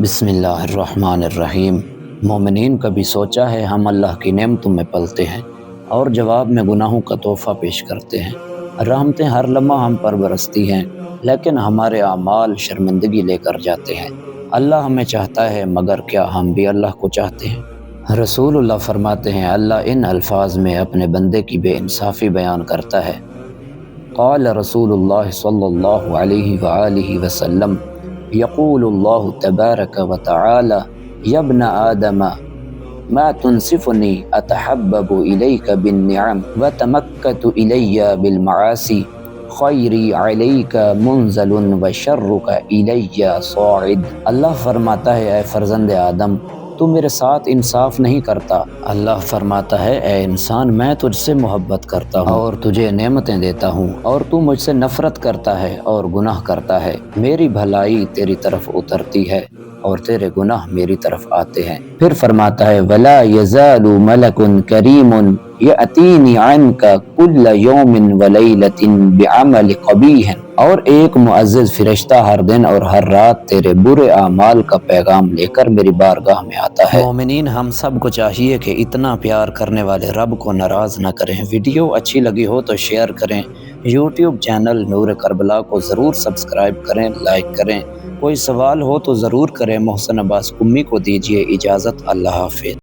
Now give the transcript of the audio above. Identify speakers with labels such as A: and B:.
A: بسم اللہ الرحمن الرحیم۔ مومنین کبھی سوچا ہے ہم اللہ کی نعمتوں میں پلتے ہیں اور جواب میں گناہوں کا تحفہ پیش کرتے ہیں۔ رحمتیں ہر لمحہ ہم پر برستی ہیں لیکن ہمارے اعمال شرمندگی لے کر جاتے ہیں۔ اللہ ہمیں چاہتا ہے مگر کیا ہم بھی اللہ کو چاہتے ہیں؟ رسول اللہ فرماتے ہیں اللہ ان الفاظ میں اپنے بندے کی بے انصافی بیان کرتا ہے۔ قال رسول اللہ صلی اللہ علیہ وآلہ وسلم یقول اللہ تبارک و تعالی یا ابن آدم ما تنصفنی اتحبب الیک بالنعم وتمکت الی بالمعاصی خیری علیک منزل وشرک الی صاعد۔ اللہ فرماتا ہے اے فرزند آدم تو میرے ساتھ انصاف نہیں کرتا۔ اللہ فرماتا ہے اے انسان میں تجھ سے محبت کرتا ہوں اور تجھے نعمتیں دیتا ہوں اور تو مجھ سے نفرت کرتا ہے اور گناہ کرتا ہے۔ میری بھلائی تیری طرف اترتی ہے اور تیرے گناہ میری طرف آتے ہیں۔ پھر فرماتا ہے وَلَا يَزَالُ مَلَكٌ كَرِيمٌ يَأْتِينِ عَنْكَ كُلَّ يَوْمٍ وَلَيْلَةٍ بِعَمَلِ قَبِيحٍ، اور ایک معزز فرشتہ ہر دن اور ہر رات تیرے برے اعمال کا پیغام لے کر میری بارگاہ میں آتا ہے۔ مومنین ہم سب کو چاہیے کہ اتنا پیار کرنے والے رب کو ناراض نہ کریں۔ ویڈیو اچھی لگی ہو تو شیئر کریں۔ یوٹیوب چینل نور کربلا کو ضرور سبسکرائب کریں، لائک کریں۔ کوئی سوال ہو تو ضرور کریں۔ محسن عباس قمی کو دیجیے اجازت۔ اللہ حافظ۔